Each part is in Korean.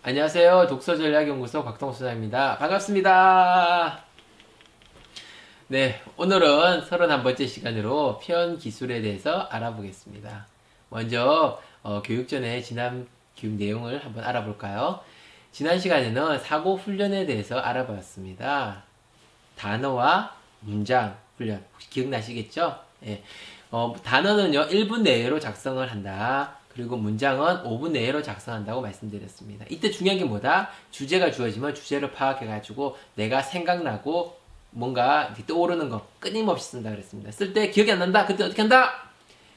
안녕하세요. 독서전략연구소 곽동수장입니다. 반갑습니다. 네, 오늘은 31번째 시간으로 표현 기술에 대해서 알아보겠습니다. 먼저 교육 전에 지난 교육 내용을 한번 알아볼까요? 지난 시간에는 사고 훈련에 대해서 알아봤습니다. 단어와 문장 훈련 혹시 기억나시겠죠? 예. 단어는요 1분 내로 작성을 한다. 그리고 문장은 5분 내로 작성한다고 말씀드렸습니다. 이때 중요한 게 뭐다? 주제가 주어지면 주제를 파악해가지고 내가 생각나고 뭔가 떠오르는 거 끊임없이 쓴다 그랬습니다. 쓸 때 기억이 안 난다? 그때 어떻게 한다?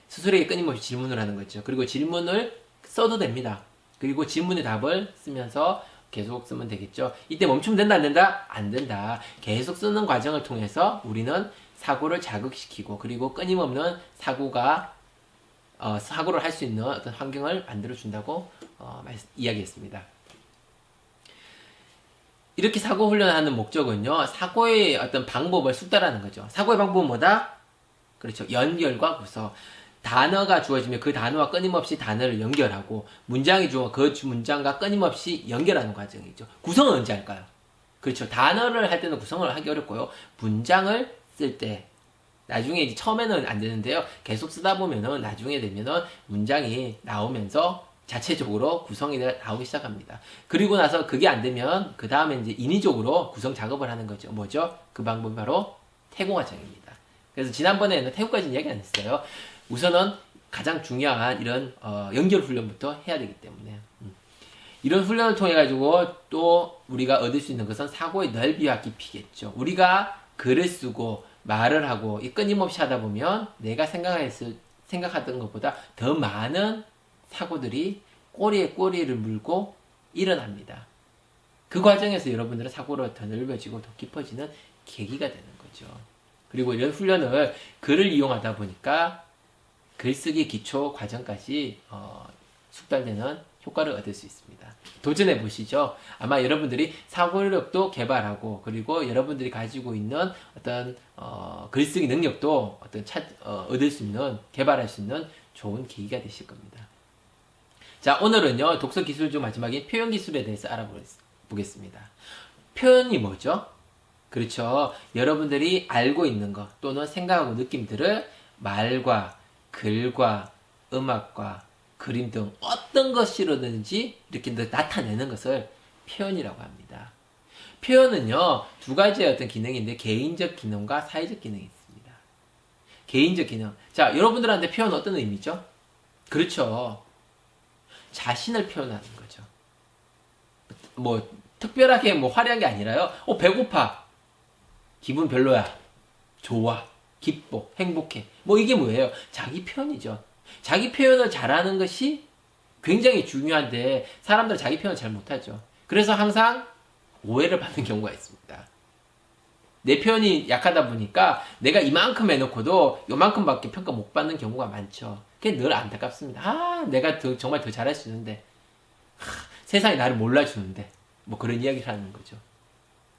스스로에게 끊임없이 질문을 하는 거죠. 그리고 질문을 써도 됩니다. 그리고 질문의 답을 쓰면서 계속 쓰면 되겠죠. 이때 멈추면 된다, 안 된다? 안 된다. 계속 쓰는 과정을 통해서 우리는 사고를 자극시키고 그리고 끊임없는 사고를 할 수 있는 어떤 환경을 만들어 준다고 이야기했습니다. 이렇게 사고 훈련하는 목적은요, 사고의 어떤 방법을 숙달하는 거죠. 사고의 방법은 뭐다? 그렇죠. 연결과 구성. 단어가 주어지면 그 단어와 끊임없이 단어를 연결하고, 문장이 주어 그 문장과 끊임없이 연결하는 과정이죠. 구성은 언제 할까요? 그렇죠. 단어를 할 때는 구성을 하기 어렵고요. 문장을 쓸 때, 나중에 이제 처음에는 안 되는데요. 계속 쓰다 보면은 나중에 되면은 문장이 나오면서 자체적으로 구성이 나오기 시작합니다. 그리고 나서 그게 안 되면 그 다음에 이제 인위적으로 구성 작업을 하는 거죠. 뭐죠? 그 방법이 바로 태고 과정입니다. 그래서 지난번에는 태고까지는 이야기 안 했어요. 우선은 가장 중요한 이런 연결 훈련부터 해야 되기 때문에 이런 훈련을 통해 가지고 또 우리가 얻을 수 있는 것은 사고의 넓이와 깊이겠죠. 우리가 글을 쓰고 말을 하고 끊임없이 하다 보면 내가 생각하던 것보다 더 많은 사고들이 꼬리에 꼬리를 물고 일어납니다. 그 과정에서 여러분들은 사고가 더 넓어지고 더 깊어지는 계기가 되는 거죠. 그리고 이런 훈련을 글을 이용하다 보니까 글쓰기 기초 과정까지 숙달되는 효과를 얻을 수 있습니다. 도전해 보시죠. 아마 여러분들이 사고력도 개발하고 그리고 여러분들이 가지고 있는 어떤 글쓰기 능력도 얻을 수 있는 개발할 수 있는 좋은 계기가 되실 겁니다. 자, 오늘은요 독서 기술 중 마지막인 표현 기술에 대해서 알아보겠습니다. 표현이 뭐죠? 그렇죠. 여러분들이 알고 있는 것 또는 생각하고 느낌들을 말과 글과 음악과 그림 등 어떤 것이로든지 이렇게 나타내는 것을 표현이라고 합니다. 표현은요, 두 가지의 어떤 기능인데 개인적 기능과 사회적 기능이 있습니다. 개인적 기능. 자, 여러분들한테 표현 어떤 의미죠? 그렇죠. 자신을 표현하는 거죠. 뭐 특별하게 뭐 화려한 게 아니라요. 배고파. 기분 별로야. 좋아. 기뻐. 행복해. 뭐 이게 뭐예요? 자기 표현이죠. 자기 표현을 잘하는 것이 굉장히 중요한데 사람들은 자기 표현을 잘 못하죠. 그래서 항상 오해를 받는 경우가 있습니다. 내 표현이 약하다 보니까 내가 이만큼 해놓고도 요만큼밖에 평가 못 받는 경우가 많죠. 그게 늘 안타깝습니다. 내가 정말 더 잘할 수 있는데 세상이 나를 몰라주는데 뭐 그런 이야기를 하는 거죠.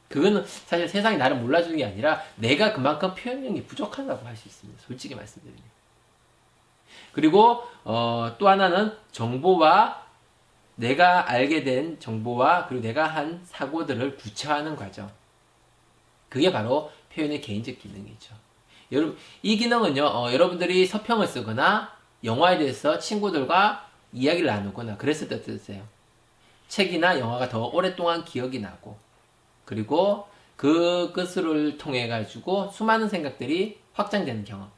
그거는 사실 세상이 나를 몰라주는 게 아니라 내가 그만큼 표현력이 부족하다고 할 수 있습니다. 솔직히 말씀드리면. 그리고 또 하나는 정보와 내가 알게 된 정보와 그리고 내가 한 사고들을 구체화하는 과정. 그게 바로 표현의 개인적 기능이죠. 여러분, 이 기능은요, 여러분들이 서평을 쓰거나 영화에 대해서 친구들과 이야기를 나누거나 그랬을 때 쓰세요. 책이나 영화가 더 오랫동안 기억이 나고 그리고 그것을 통해 가지고 수많은 생각들이 확장되는 경험.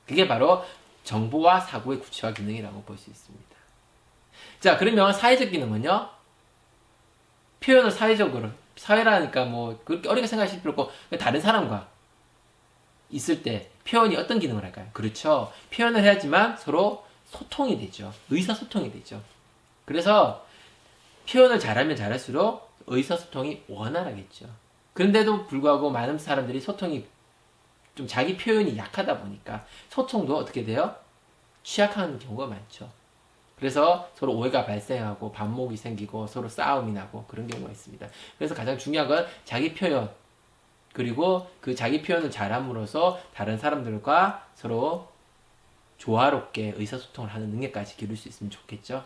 그게 바로 정보와 사고의 구체화 기능이라고 볼 수 있습니다. 자, 그러면 사회적 기능은요? 표현을 사회라니까 뭐 그렇게 어렵게 생각하실 필요 없고 다른 사람과 있을 때 표현이 어떤 기능을 할까요? 그렇죠. 표현을 해야지만 서로 소통이 되죠. 의사소통이 되죠. 그래서 표현을 잘하면 잘할수록 의사소통이 원활하겠죠. 그런데도 불구하고 많은 사람들이 소통이 좀 자기 표현이 약하다 보니까 소통도 어떻게 돼요? 취약한 경우가 많죠. 그래서 서로 오해가 발생하고 반목이 생기고 서로 싸움이 나고 그런 경우가 있습니다. 그래서 가장 중요한 건 자기 표현 그리고 그 자기 표현을 잘함으로써 다른 사람들과 서로 조화롭게 의사소통을 하는 능력까지 기를 수 있으면 좋겠죠.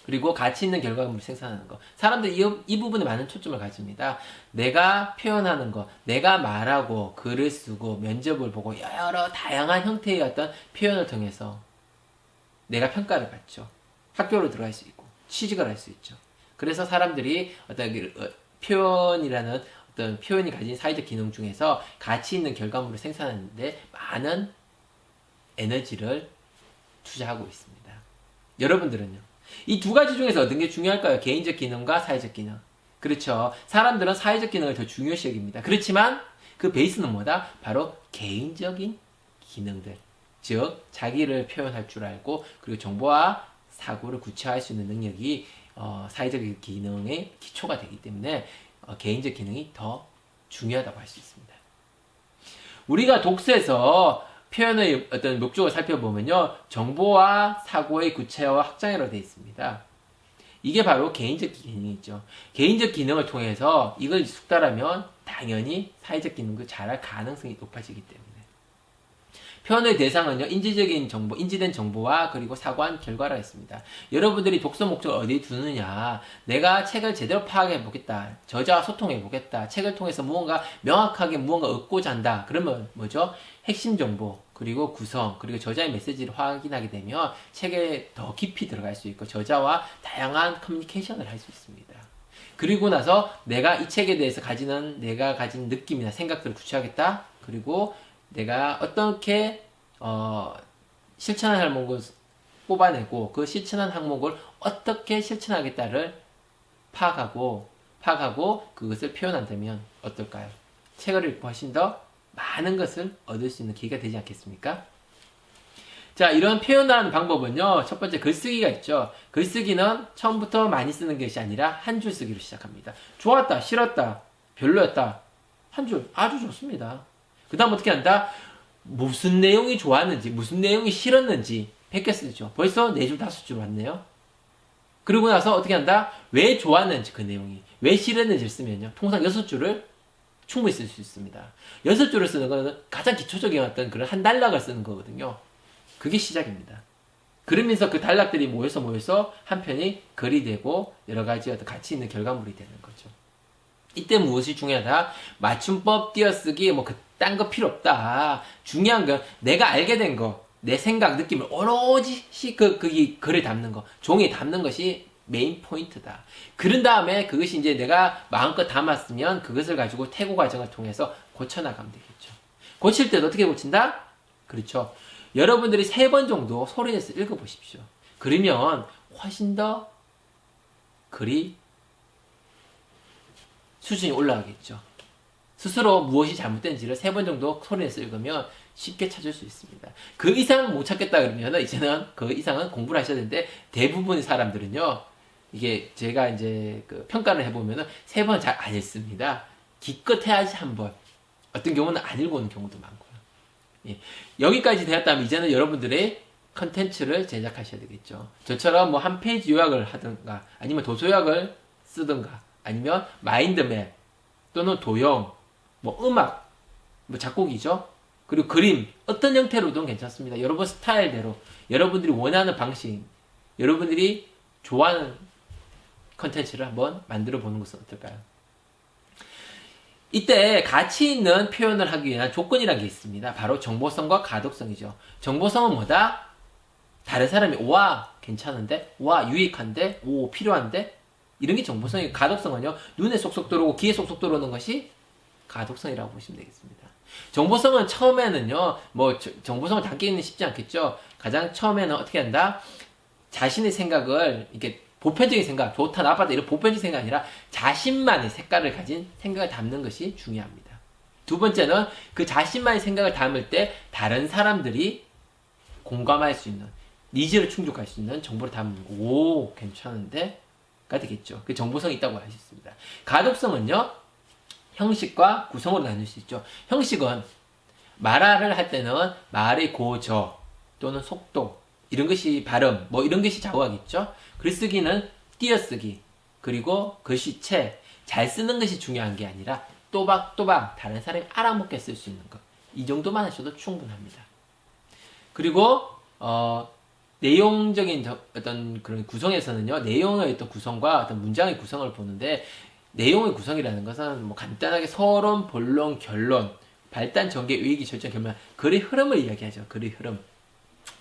그리고 가치 있는 결과물을 생산하는 거. 사람들이 이 부분에 많은 초점을 가집니다. 내가 표현하는 거, 내가 말하고 글을 쓰고 면접을 보고 여러 다양한 형태의 어떤 표현을 통해서 내가 평가를 받죠. 학교로 들어갈 수 있고 취직을 할 수 있죠. 그래서 사람들이 어떤 표현이라는 어떤 표현이 가진 사회적 기능 중에서 가치 있는 결과물을 생산하는데 많은 에너지를 투자하고 있습니다. 여러분들은요? 이 두 가지 중에서 어떤 게 중요할까요? 개인적 기능과 사회적 기능. 그렇죠. 사람들은 사회적 기능을 더 중요시 여깁니다. 그렇지만 그 베이스는 뭐다? 바로 개인적인 기능들. 즉 자기를 표현할 줄 알고 그리고 정보와 사고를 구체화할 수 있는 능력이 사회적 기능의 기초가 되기 때문에 개인적 기능이 더 중요하다고 할 수 있습니다. 우리가 독서에서 표현의 어떤 목적을 살펴보면요. 정보와 사고의 구체화 확장이라고 되어 있습니다. 이게 바로 개인적 기능이죠. 개인적 기능을 통해서 이걸 숙달하면 당연히 사회적 기능도 잘할 가능성이 높아지기 때문에. 표현의 대상은요, 인지적인 정보, 인지된 정보와 그리고 사고한 결과라 했습니다. 여러분들이 독서 목적을 어디에 두느냐, 내가 책을 제대로 파악해 보겠다, 저자와 소통해 보겠다, 책을 통해서 무언가 명확하게 무언가 얻고자 한다. 그러면 뭐죠? 핵심 정보, 그리고 구성, 그리고 저자의 메시지를 확인하게 되면 책에 더 깊이 들어갈 수 있고 저자와 다양한 커뮤니케이션을 할 수 있습니다. 그리고 나서 내가 이 책에 대해서 내가 가진 느낌이나 생각들을 구체하겠다. 그리고 내가 어떻게 실천한 항목을 뽑아내고 그 실천한 항목을 어떻게 실천하겠다를 파악하고 그것을 표현한다면 어떨까요? 책을 읽고 훨씬 더 많은 것을 얻을 수 있는 기회가 되지 않겠습니까? 자, 이런 표현하는 방법은요, 첫 번째 글쓰기가 있죠. 글쓰기는 처음부터 많이 쓰는 것이 아니라 한 줄 쓰기로 시작합니다. 좋았다, 싫었다, 별로였다, 한 줄, 아주 좋습니다. 그 다음 어떻게 한다? 무슨 내용이 좋았는지, 무슨 내용이 싫었는지 100개 쓰죠. 벌써 4줄, 5줄 왔네요. 그리고 나서 어떻게 한다? 왜 좋았는지 그 내용이, 왜 싫었는지를 쓰면요. 통상 6줄을 충분히 쓸 수 있습니다. 6줄을 쓰는 거는 가장 기초적인 어떤 그런 한 단락을 쓰는 거거든요. 그게 시작입니다. 그러면서 그 단락들이 모여서 한 편이 글이 되고 여러 가지 어떤 가치 있는 결과물이 되는 거죠. 이때 무엇이 중요하다? 맞춤법 띄어쓰기, 딴 거 필요 없다. 중요한 건 내가 알게 된 거, 내 생각, 느낌을 오로지 글에 담는 거, 종이에 담는 것이 메인 포인트다. 그런 다음에 그것이 이제 내가 마음껏 담았으면 그것을 가지고 태고 과정을 통해서 고쳐나가면 되겠죠. 고칠 때도 어떻게 고친다? 그렇죠. 여러분들이 3번 정도 소리내서 읽어보십시오. 그러면 훨씬 더 글이 수준이 올라가겠죠. 스스로 무엇이 잘못된지를 3번 정도 소리내서 읽으면 쉽게 찾을 수 있습니다. 그 이상 못 찾겠다 그러면 이제는 그 이상은 공부를 하셔야 되는데 대부분의 사람들은요, 이게 제가 이제 그 평가를 해보면은 3번 잘 안 읽습니다. 기껏 해야지 한 번. 어떤 경우는 안 읽어오는 경우도 많고요. 예. 여기까지 되었다면 이제는 여러분들의 컨텐츠를 제작하셔야 되겠죠. 저처럼 한 페이지 요약을 하든가 아니면 도서 요약을 쓰든가 아니면 마인드맵 또는 도형, 음악, 작곡이죠. 그리고 그림, 어떤 형태로든 괜찮습니다. 여러분 스타일대로, 여러분들이 원하는 방식, 여러분들이 좋아하는 컨텐츠를 한번 만들어 보는 것은 어떨까요? 이때 가치 있는 표현을 하기 위한 조건이라는 게 있습니다. 바로 정보성과 가독성이죠. 정보성은 뭐다? 다른 사람이 와 괜찮은데, 와 유익한데, 오 필요한데, 이런 게 정보성이고, 가독성은요 눈에 쏙쏙 들어오고 귀에 쏙쏙 들어오는 것이 가독성이라고 보시면 되겠습니다. 정보성은 처음에는요, 정보성을 담기는 쉽지 않겠죠. 가장 처음에는 어떻게 한다? 자신의 생각을 이렇게 보편적인 생각, 좋다 나쁘다 이런 보편적인 생각이 아니라 자신만의 색깔을 가진 생각을 담는 것이 중요합니다. 두 번째는 그 자신만의 생각을 담을 때 다른 사람들이 공감할 수 있는, 니즈를 충족할 수 있는 정보를 담는 거. 오 괜찮은데? 가 되겠죠. 그 정보성이 있다고 할 수 있습니다. 가독성은요, 형식과 구성으로 나눌 수 있죠. 형식은 말을 할 때는 말의 고저 또는 속도, 이런 것이 발음, 이런 것이 좌우하겠죠. 글쓰기는 띄어쓰기, 그리고 글씨체, 잘 쓰는 것이 중요한 게 아니라 또박또박 다른 사람이 알아먹게 쓸 수 있는 것. 이 정도만 하셔도 충분합니다. 그리고 내용적인 어떤 그런 구성에서는요, 내용의 어떤 구성과 어떤 문장의 구성을 보는데, 내용의 구성이라는 것은 뭐 간단하게 서론, 본론, 결론, 발단, 전개, 의기, 절정, 결말, 글의 흐름을 이야기하죠. 글의 흐름.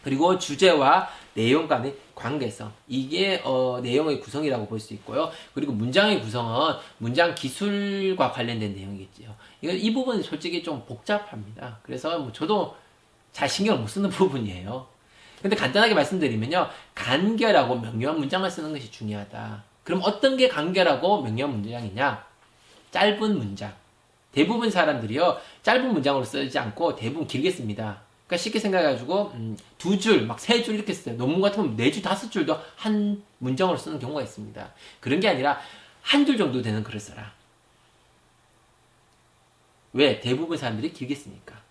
그리고 주제와 내용 간의 관계성. 이게 내용의 구성이라고 볼 수 있고요. 그리고 문장의 구성은 문장 기술과 관련된 내용이겠죠. 이 부분은 솔직히 좀 복잡합니다. 그래서 뭐 저도 잘 신경을 못 쓰는 부분이에요. 근데 간단하게 말씀드리면요. 간결하고 명료한 문장을 쓰는 것이 중요하다. 그럼 어떤 게 간결하고 명료한 문장이냐? 짧은 문장. 대부분 사람들이요. 짧은 문장으로 쓰지 않고 대부분 길게 씁니다. 그러니까 쉽게 생각해가지고 2줄, 막 3줄 이렇게 써요. 논문 같으면 4줄, 5줄도 한 문장으로 쓰는 경우가 있습니다. 그런 게 아니라 한 줄 정도 되는 글을 써라. 왜? 대부분 사람들이 길게 쓰니까.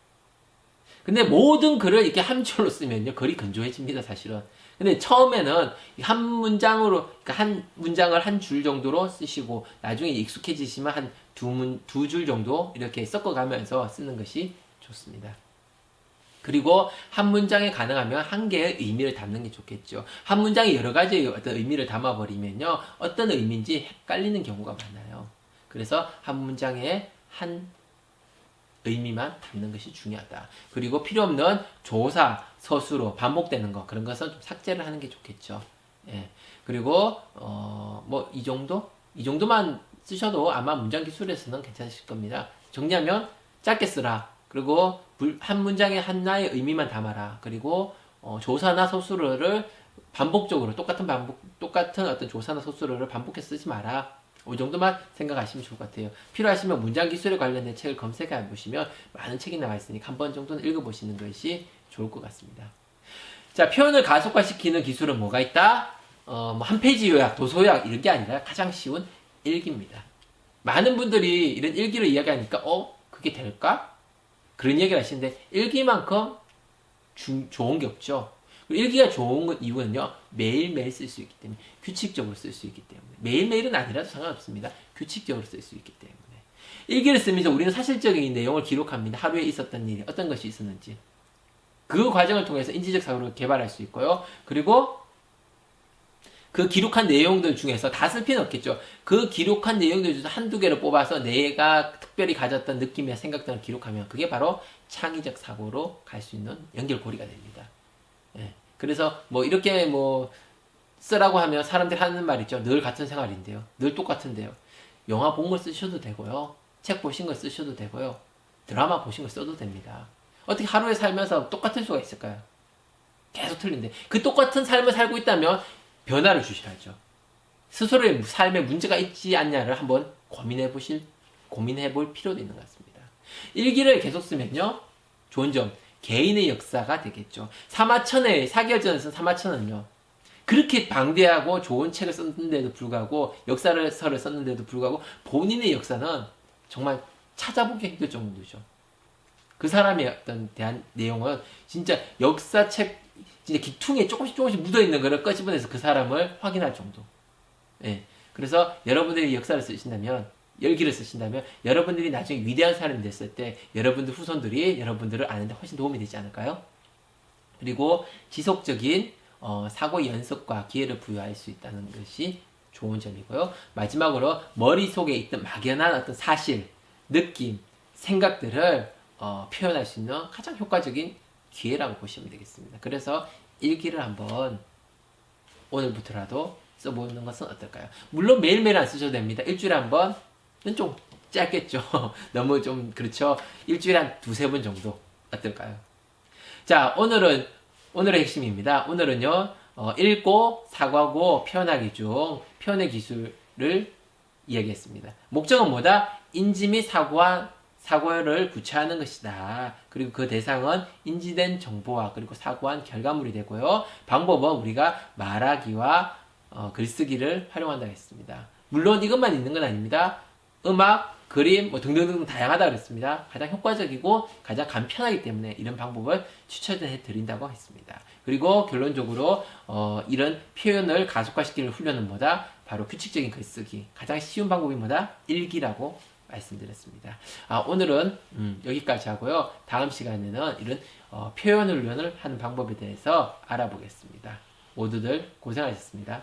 근데 모든 글을 이렇게 한 줄로 쓰면요, 글이 건조해집니다, 사실은. 근데 처음에는 한 문장으로, 그러니까 한 문장을 한 줄 정도로 쓰시고, 나중에 익숙해지시면 한 두 줄 정도 이렇게 섞어가면서 쓰는 것이 좋습니다. 그리고 한 문장에 가능하면 한 개의 의미를 담는 게 좋겠죠. 한 문장에 여러 가지의 어떤 의미를 담아버리면요, 어떤 의미인지 헷갈리는 경우가 많아요. 그래서 한 문장에 한 의미만 담는 것이 중요하다. 그리고 필요 없는 조사, 서술어, 반복되는 거, 그런 것은 좀 삭제를 하는 게 좋겠죠. 예. 그리고, 뭐, 이 정도만 쓰셔도 아마 문장 기술에서는 괜찮으실 겁니다. 정리하면 짧게 쓰라. 그리고 한 문장에 하나의 의미만 담아라. 그리고, 조사나 서술어를 반복적으로, 똑같은 어떤 조사나 서술어를 반복해서 쓰지 마라. 이 정도만 생각하시면 좋을 것 같아요. 필요하시면 문장 기술에 관련된 책을 검색해 보시면 많은 책이 나와 있으니까 한 번 정도는 읽어보시는 것이 좋을 것 같습니다. 자, 표현을 가속화시키는 기술은 뭐가 있다? 뭐 한 페이지 요약, 도서 요약 이런 게 아니라 가장 쉬운 일기입니다. 많은 분들이 이런 일기를 이야기하니까 그게 될까? 그런 얘기를 하시는데 일기만큼 좋은 게 없죠. 일기가 좋은 이유는요, 매일매일 쓸 수 있기 때문에, 규칙적으로 쓸 수 있기 때문에. 매일매일은 아니라도 상관없습니다. 규칙적으로 쓸 수 있기 때문에. 일기를 쓰면서 우리는 사실적인 내용을 기록합니다. 하루에 있었던 일이 어떤 것이 있었는지. 그 과정을 통해서 인지적 사고를 개발할 수 있고요. 그리고 그 기록한 내용들 중에서 다 쓸 필요는 없겠죠. 그 기록한 내용들 중에서 한두 개를 뽑아서 내가 특별히 가졌던 느낌이나 생각 등을 기록하면 그게 바로 창의적 사고로 갈 수 있는 연결고리가 됩니다. 예. 그래서 뭐 이렇게 뭐 쓰라고 하면 사람들이 하는 말 있죠. 늘 같은 생활인데요. 늘 똑같은데요. 영화 본 걸 쓰셔도 되고요. 책 보신 걸 쓰셔도 되고요. 드라마 보신 걸 써도 됩니다. 어떻게 하루에 살면서 똑같을 수가 있을까요? 계속 틀린데. 그 똑같은 삶을 살고 있다면 변화를 주셔야죠. 스스로의 삶에 문제가 있지 않냐를 한번 고민해 볼 필요도 있는 것 같습니다. 일기를 계속 쓰면요. 좋은 점. 개인의 역사가 되겠죠. 사마천의 4개월 전에 쓴 사마천은요. 그렇게 방대하고 좋은 책을 썼는데도 불구하고 역사서를 썼는데도 불구하고 본인의 역사는 정말 찾아보기 힘들 정도죠. 그 사람의 어떤 대한 내용은 진짜 역사책 진짜 기퉁에 조금씩 묻어있는 거를 꺼집어내서 그 사람을 확인할 정도. 예. 그래서 여러분들이 역사를 쓰신다면, 열기를 쓰신다면 여러분들이 나중에 위대한 사람이 됐을 때 여러분들 후손들이 여러분들을 아는데 훨씬 도움이 되지 않을까요? 그리고 지속적인 사고 연습과 기회를 부여할 수 있다는 것이 좋은 점이고요. 마지막으로 머릿속에 있던 막연한 어떤 사실, 느낌, 생각들을 표현할 수 있는 가장 효과적인 기회라고 보시면 되겠습니다. 그래서 일기를 한번 오늘부터라도 써보는 것은 어떨까요? 물론 매일매일 안 쓰셔도 됩니다. 일주일에 한 번은 좀 짧겠죠. 너무 좀 그렇죠. 일주일에 한 2-3번 정도 어떨까요? 자, 오늘의 핵심입니다. 오늘은요, 읽고, 사고하고, 표현하기 중 표현의 기술을 이야기했습니다. 목적은 뭐다? 인지 및 사고를 구체화하는 것이다. 그리고 그 대상은 인지된 정보와 그리고 사고한 결과물이 되고요. 방법은 우리가 말하기와 글쓰기를 활용한다고 했습니다. 물론 이것만 있는 건 아닙니다. 음악, 그림, 뭐 등등등 다양하다고 그랬습니다. 가장 효과적이고 가장 간편하기 때문에 이런 방법을 추천해 드린다고 했습니다. 그리고 결론적으로 이런 표현을 가속화시키는 훈련은 뭐다? 바로 규칙적인 글쓰기. 가장 쉬운 방법이 뭐다? 일기라고 말씀드렸습니다. 오늘은 여기까지 하고요. 다음 시간에는 이런 표현 훈련을 하는 방법에 대해서 알아보겠습니다. 모두들 고생하셨습니다.